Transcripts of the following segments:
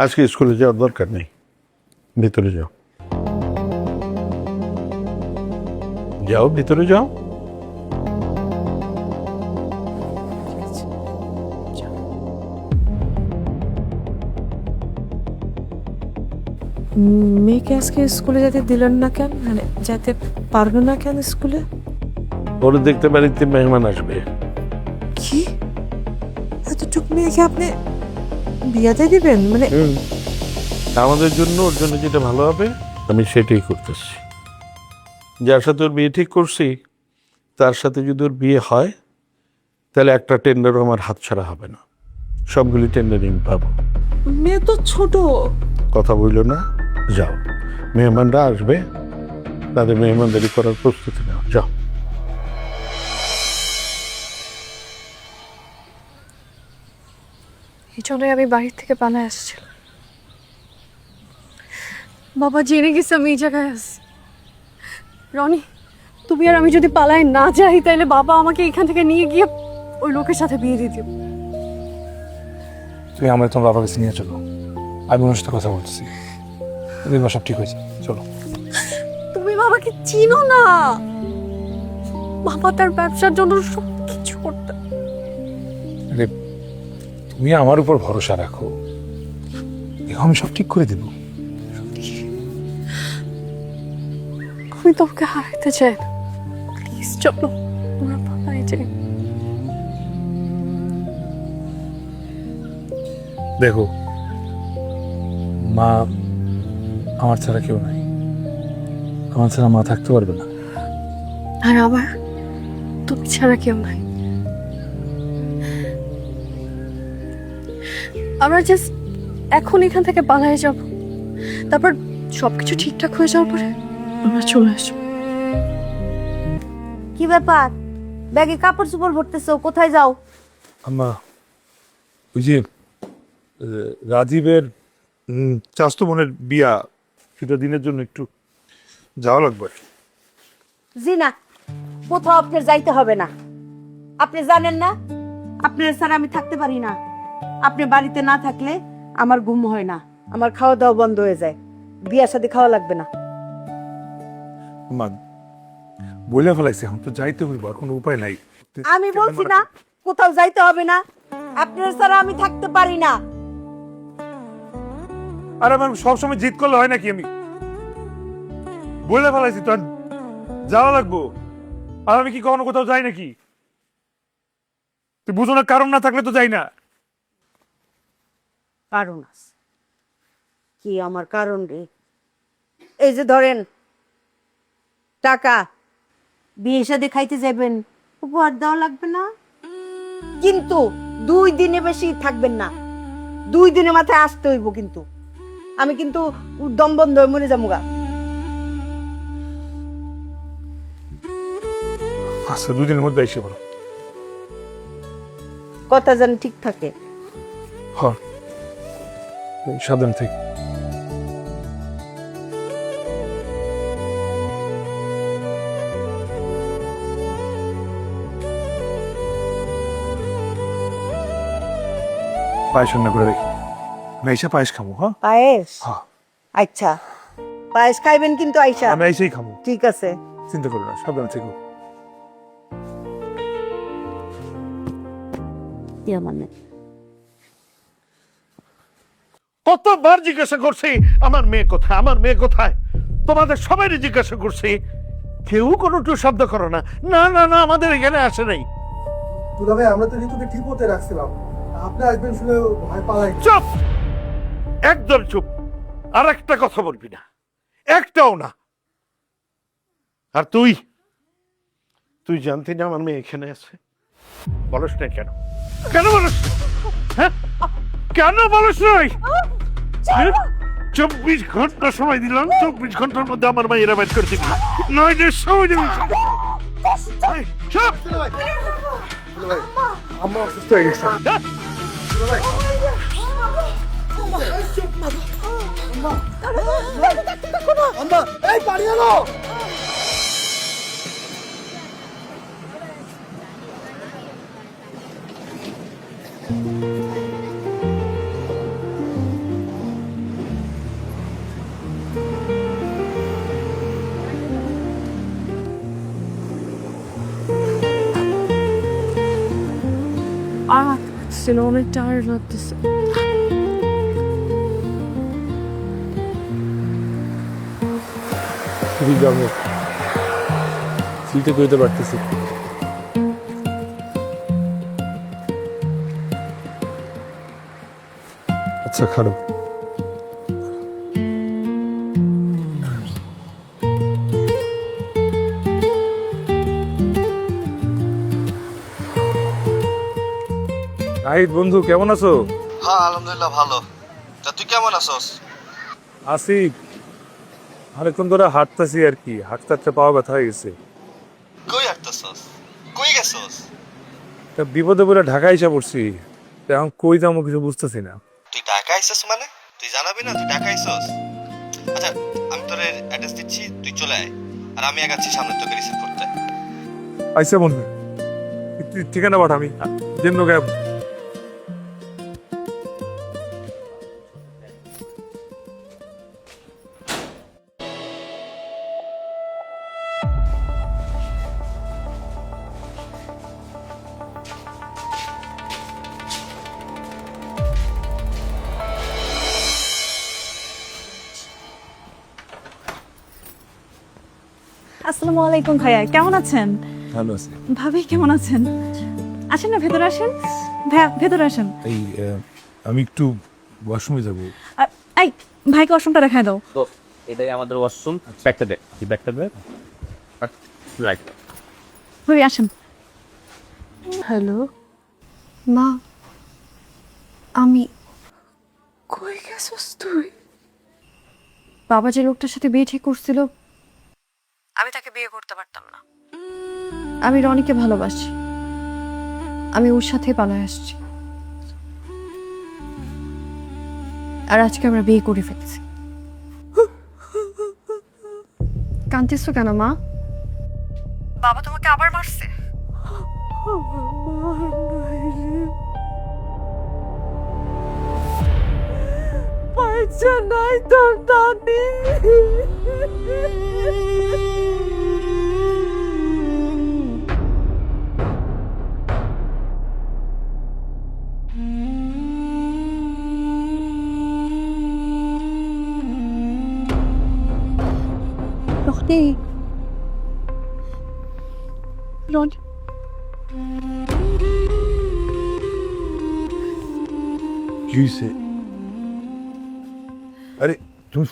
আজকে স্কুলে যাওয়ার দরকার নেই, ভিতরে যাও। যাও ভিতরে যাও। মেয়েকে আজকে স্কুলে যেতে দিলেন না কেন? মানে যেতে পারবে না কেন স্কুলে? ওরে দেখতে বাড়িতে মেহমান আসবে। কি এতটুকু মেয়েকে আপনি বিয়াতে দিবেন? মানে আমাদের জন্য, ওর জন্য যেটা ভালো হবে আমি সেটাই করতেছি। যার সাথে ওর বিয়ে ঠিক করছি তার সাথে যদি ওর বিয়ে হয় তাহলে একটা টেন্ডারও আমার হাতছাড়া হবে না, সবগুলি টেন্ডারই আমি পাবো। মেয়ে তো ছোট। কথা বললো না, যাও। মেহমানরা আসবে, তাদের মেহমানদারি করার প্রস্তুতি নাও, যাও। এই জন্যই আমি বাড়ির থেকে পালায় আসছিলাম। বাবা জেনে গেছে আমি এই জায়গায় আছি। রনি, তুমি আর আমি যদি পালায় না যাই তাহলে বাবা আমাকে এখান থেকে নিয়ে গিয়ে ওই লোকের সাথে বিয়ে দিয়ে দিও। তুমি আমার তোমার বাবার কাছে নিয়ে চলো, আমি ওনার সাথে কথা বলছি, দেখবা সব ঠিক হয়েছে, চলো। তুমি বাবাকে চিনো না, বাবা তার ব্যবসার জন্য সব কিছু করতে। আরে তুমি আমার উপর ভরসা রাখো, দেখো আমি সব ঠিক করে দেবো। আমি তোমাকে হারাতে চাই না, প্লিজ চলো আমরা পালায় যাই। দেখো মা আমার ছাড়া কেউ নাই, আমার ছাড়া মা থাকতে পারবে না। আর আবার তুমি ছাড়া কেউ নাই। আমরা জাস্ট এখন এখান থেকে পালায় যাব, তারপর সবকিছু ঠিকঠাক হয়ে যাওয়ার পরে আমরা চলে আসবো। কি ব্যাপার? ব্যাগে কাপড় চোপড় ভরতেছো, কোথায় যাও? আম্মা ওই যে রাজীবের চাস্তো বোনের বিয়া, সেটা দিনের জন্য একটু যাওয়া লাগবে। জি না, কোথাও আপনার যাইতে হবে না। আপনি জানেন না আপনার স্যার আমি থাকতে পারি না। আপনি বাড়িতে না থাকলে আমার ঘুম হয় না, আমার খাওয়া দাওয়া বন্ধ হয়ে যায়। বিয়ার সাথে খাওয়া লাগবে না। মা বলে ফেলাইছে, এখন তো যাইতে হইব, আর কোনো উপায় নাই। আমি বলছি না কোথাও যাইতে হবে না, আপনার স্যার আমি থাকতে পারি না। আর আমার সবসময় জিদ করলে হয় নাকি? আমি বলে ফেলাইছি তো, আর যাওয়া লাগবো। আর আমি কি কখনো কোথাও যাই নাকি? তুই বুঝো না, কারণ না থাকলে তো যাই না। কারণ আছে। কি আমার কারণ রে? এই যে ধরেন টাকা, বিয়ে শাদী খাইতে যাবেন, উপহার দেওয়া লাগবে না, কিন্তু 2 দিনে বেশি থাকবেন না। 2 দিনের মাথায় আসতে হইব, কিন্তু আমি কিন্তু দম বন্ধ হয়ে মরে যাবো গা। আচ্ছা 2 দিনের মধ্যে এসে বলো। কথা যেন ঠিক থাকে। হ্যাঁ সাবধান থেকে। পায়েস রান্না করে দেখি, আমি এসে পায়েস খাবো। হ্যাঁ পায়েস? হ্যাঁ আচ্ছা, পায়েস খাইবেন কিন্তু আইসা। আমি এসেই খাবো, ঠিক আছে। চিন্তা করো না, সাবধান থেকো। মানে কতবার জিজ্ঞাসা করছি আমার মেয়ে কোথায়, আমার মেয়ে কোথায়? তোমাদের সবাই জিজ্ঞাসা করছি, কেউ কোনো একটু শব্দ করো না। না না না, আমাদের এখানে আসে নাই। তবে আমরা তো ঋতুকে ঠিক মতে রাখছিলাম, আপনি আসবেন শুনে ভয় পালাই। চুপ, একদম চুপ। আর একটা কথা বলবি না, একটাও না। আর তুই তুই জানতি না আমার মেয়ে এখানে আছে? বলস না কেন? কেন বলস? হ্যাঁ, কেন বলস নাই? 24 ঘন্টা সময় দিলাম, 24 ঘন্টার মধ্যে আমার মেয়েরা বাইর করে দিবি, নইলে সময় দিবি। চুপ। আম্মা অসুস্থ হয়ে গেছে। আম্মা এই পানি আনো। করছিল, অনেক টায়ার্ড লাগতেছে। খুবই যাবো, সিটে করতে পারতেছি। আচ্ছা খারাপ। নাহিদ বন্ধু, কেমন আছো? হ্যাঁ আলহামদুলিল্লাহ ভালো। তা তুই কেমন আছস? আছি, অনেকক্ষণ ধরে হাঁটতেছি আর কি, হাঁটতে হাঁটতে পাওয়া ব্যথা হয়ে গেছে। কই হাঁটতেছস? কই গেছস? তা বিপদে পড়ে ঢাকা এসে পড়ছি, তা এখন কই যাবো কিছু বুঝতেছি না। তুই ঢাকা আইছস মানে? তুই জানাবি না তুই ঢাকা আইছস? আচ্ছা আমি তোর অ্যাড্রেস দিচ্ছি, তুই চলে আয়, আর আমি আগাচ্ছি সামনে তোকে রিসিভ করতে। আইসা বন্ধু, তুই ঠিকানা পাঠা, আমি জেন গ্যাব। আসসালামু আলাইকুম ভাইয়া, কেমন আছেন? ভালো আছে। ভাবি কেমন আছেন? আসেন না, ভেতরে আসেন। ভাইয়া ভেতরে আসেন। এই আমি একটু ওয়াশরুমে যাবো। এই ভাইকে ওয়াশরুমটা দেখায় দাও। তো এটাই আমাদের ওয়াশরুম। ব্যাগটা দে, এই ব্যাগটা দে। রাইট। ভাবি আসেন। হ্যালো মা, আমি কই গেছস তুই? বাবা যে লোকটার সাথে বিয়ে ঠিক করছিল, আমি তাকে বিয়ে করতে পারতাম না। আমি রনিকে ভালোবাসি, আমি ওর সাথে পালায় আসছি, আর আজকে আমরা বিয়ে করে ফেলছি। কাঁদতেছো কেন মা? বাবা তোমাকে আবার মারছে? পয়সা নাই তোর দাদি। রনি, রনি, কি হয়েছে? আরে তুমি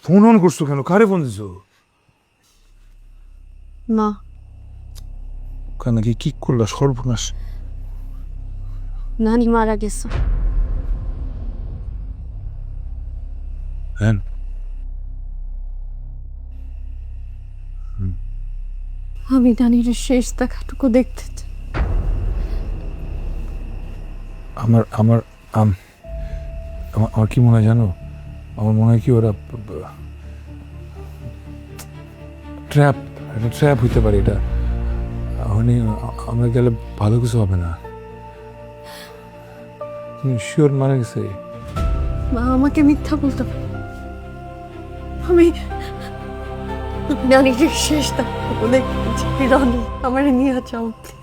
ফোন অন করছো কেন? কারে ফোন দিছো? মা। কেন কি করলা? সর্বনাশ। নানি মারা গেছে। হ্যাঁ, আমি নানির শেষ দেখাটুকু দেখতে চাই। আমার আমার আম- আমার আমার কি মনে হয় জানো? আমার মনে হয় কি ওরা ট্র্যাপ, একটা ট্র্যাপ হইতে পারে এটা। মানে আমরা গেলে ভালো কিছু হবে না। তুমি শিওর মারা গেছে? মা আমাকে মিথ্যা বলতে পারে। আমি নানির শেষ দেখাটুকু দেখতে চাই। রনি, আমার নিয়ে যাও প্লিজ।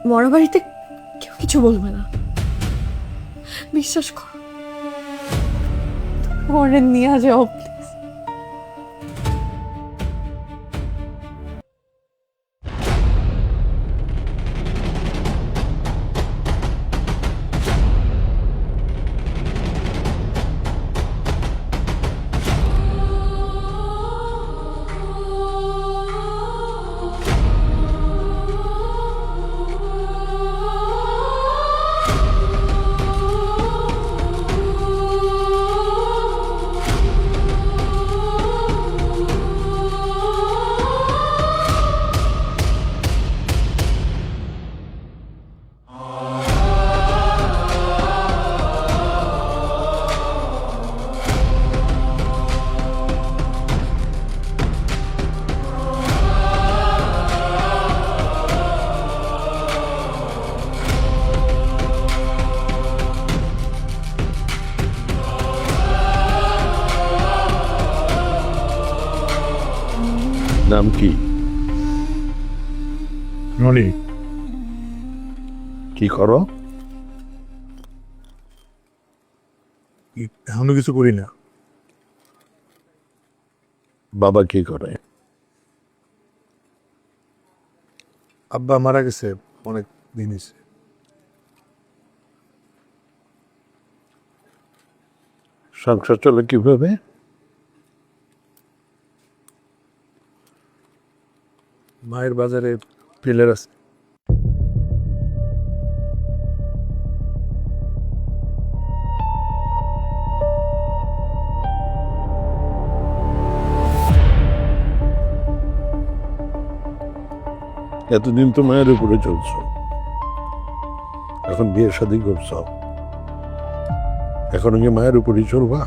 মরা বাড়িতে কেউ কিছু বলবে না, বিশ্বাস কর। মরে নিয়ে যাও প্লিজ। নাম কি? রনি, কি করো? এখনো কিছু করি না। বাবা কি করে? আব্বা মারা গেছে অনেক দিন হয়েছে। সংসার চলে কিভাবে? মায়ের বাজারে পিলার আছে। এতদিন তো মায়ের উপরে চলছ, এখন বিয়ে শাদী করছ, এখন কি মায়ের উপরই চলবা?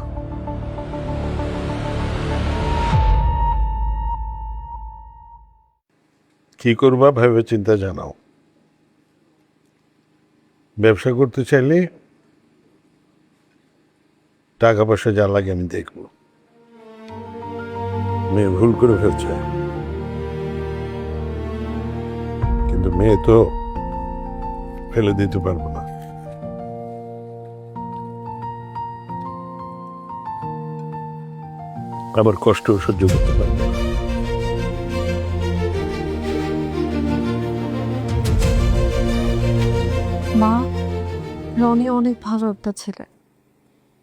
কি করবা ভেবে চিন্তা জানাও। ব্যবসা করতে চাইলে টাকা পয়সা যা লাগে আমি দেখব। মেয়ে ভুল করে ফেলছে, কিন্তু মেয়ে তো ফেলে দিতে পারবো না। আবার কষ্ট সহ্য করতে পারবো না। মা, রনি অনেক ভালো একটা ছেলে,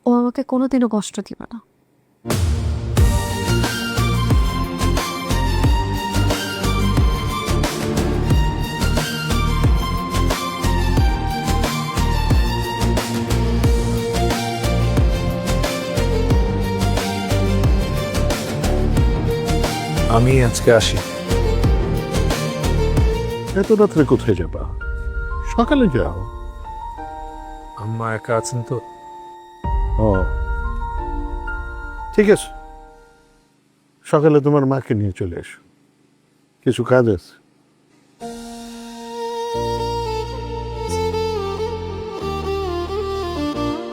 ও আমাকে কোনোদিনও কষ্ট দিবে না। আমি আজকে আসি। এত রাত্রে কোথায় যাবা? সকালে যাও। আম্মা একা আছেন তো। ও ঠিক আছে, সকালে তোমার মাকে নিয়ে চলে এসো, কিছু কাজ আছে।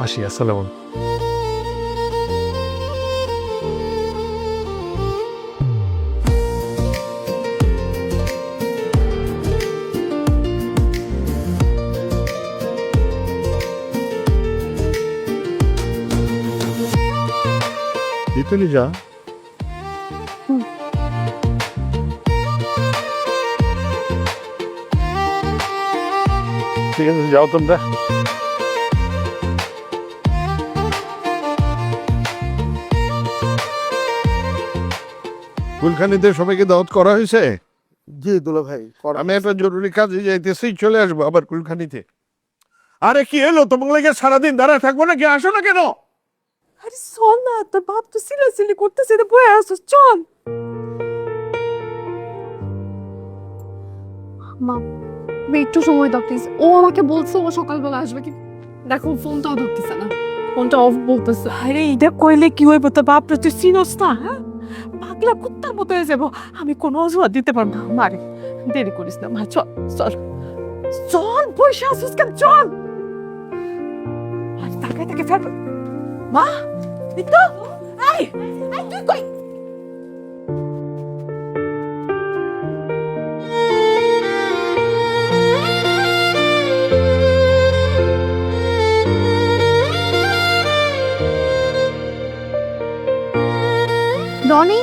আসি, আসসালামু আলাইকুম। ভিতরে যা। ঠিক আছে, যাও তোমরা। ফুলখানিতে সবাইকে দাওয়াত করা হয়েছে? জি দুলা ভাই আমি একটা জরুরি কাজে যাইতেছি, চলে আসবো আবার কুলখানিতে। আরে কি এলো, তোমার লাগে সারাদিন দাঁড়ায় থাকবো নাকি? আসো না কেন? আরে চল না, তোর বাপ তো সিলাসিলি করতেছে, তো বয়ে আসো, চল। মা, আমি একটু সময় দাও প্লিজ। ও আমাকে বলছে ও সকালবেলা আসবে, কি দেখো ফোনটাও ধরতেছে না, ফোনটা অফ বলতেছে। আরে এটা কইলে কি হইব, তোর বাপ তুই চিনস না? হ্যাঁ, পাগলা কুত্তার মতো হয়ে যাবো। আমি কোনো অজুহাত দিতে পারবো না। মারে দেরি করিস না, মা চল চল চল, বসে আসিস কেন, চল। আর তাকায় তাকে ফেলবে। মা দিতো, এই এই তুই কই? রনি,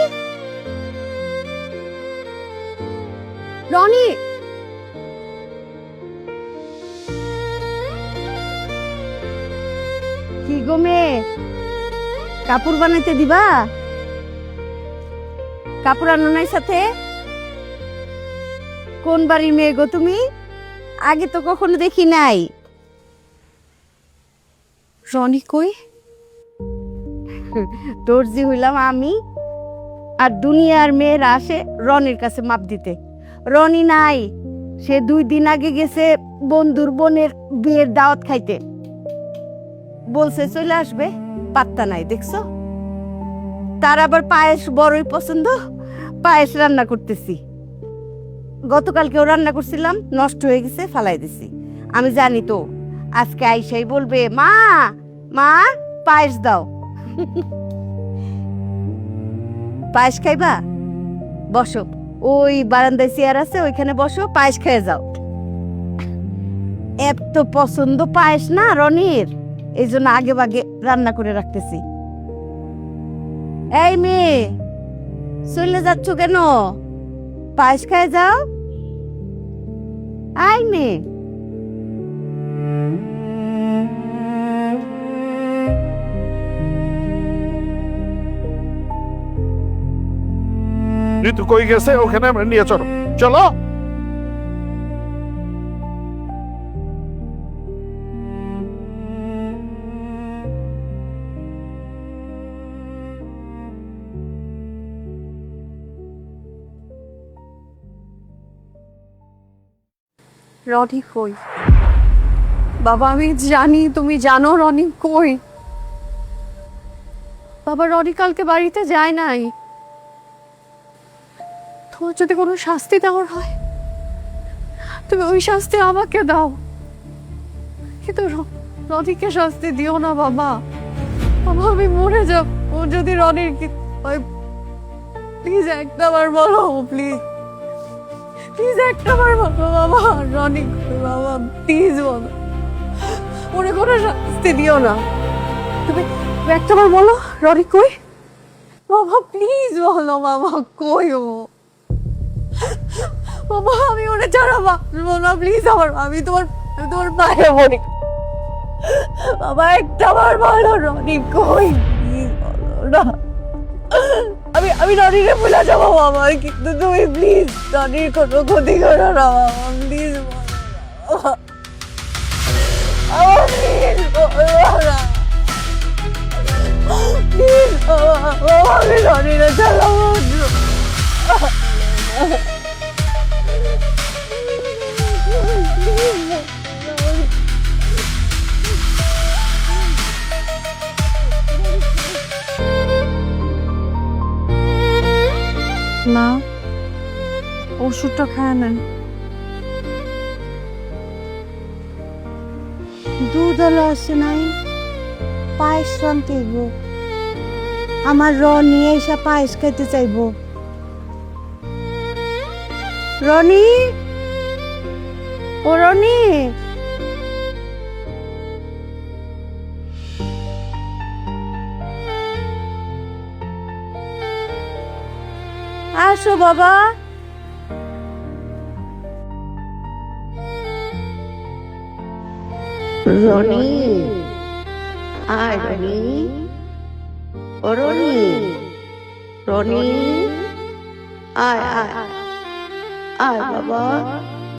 রনি, কি গো মেয়ে, কাপড় বানাইতে দিবা? কাপড় আনো নাই সাথে? কোন বাড়ির মেয়ে গো তুমি? আগে তো কখনো দেখি নাই। রনি কই? দর্জি হইলাম আমি, আর দুনিয়ার মেয়েরা আসে রনির কাছে মাপ দিতে। রনি নাই, সে 2 দিন আগে গেছে বন্ধুর বোনের বিয়ের দাওয়াত খাইতে, বলছে চলে আসবে, পাত্তা নাই দেখছো। তার আবার পায়েস বড়ই পছন্দ, পায়েস রান্না করতেছি। গতকালকেও রান্না করছিলাম, নষ্ট হয়ে গেছে, ফালাই দিছি। আমি জানি তো আজকে আইসাই বলবে মা মা পায়েস দাও। পায়েস খাইবা? বসো, ওই বারান্দায় চেয়ার আছে, ওইখানে বসো, পায়েস খেয়ে যাও। এত পছন্দ পায়েস না রনির, এই জন্য আগে ভাগে রান্না করে রাখতেছি। এই মেয়ে, চলে যাচ্ছ কেন? পায়েস খায় যাও। আই মেয়ে, ঋতু কই গেছে, ওখানে আমরা নিয়ে চলো, চলো। রনি কই? বাবা আমি জানি তুমি জানো রনি কই। বাবা রনি কালকে বাড়িতে যায় নাই। তোমার যদি কোনো শাস্তি দেওয়ার হয় তুমি ওই শাস্তি আমাকে দাও, কিন্তু রনিকে শাস্তি দিও না বাবা। বাবা আমি মরে যাব ও যদি রনির প্লিজ একটা বার বলো, প্লিজ প্লিজ একটা বার বলো বাবা। রনি বাবা প্লিজ বলো, ওরে কোনো শাস্তি দিও না। তুমি একটা বার বলো রনি কই। বাবা প্লিজ বলো বাবা কই ও। বাবা আমি ওরে ছাড়া বাঁচবো না, প্লিজ আমি তোমার পায়ে পড়ি। বাবা একটা বার বলো রনি কই, প্লিজ বলো না। আমি রনিরে ভুলে যাবো বাবা, কিন্তু তুমি প্লিজ রনির কোনো ক্ষতি করো না বাবা, প্লিজ বলো প্লিজ বলো না, প্লিজ বাবা আমি রনিরে ছাড়া বাঁচবো না, ওষুধটা খায় নেন। দুধ হলো আসে নাই, পায়েস রানতে হইব। আমার রনি এসে পায়েস খাইতে চাইব। রনি, ও রনি, আসো বাবা। রনি, আয় রনি, ও রনি, রনি, আয় আয় আয় বাবা।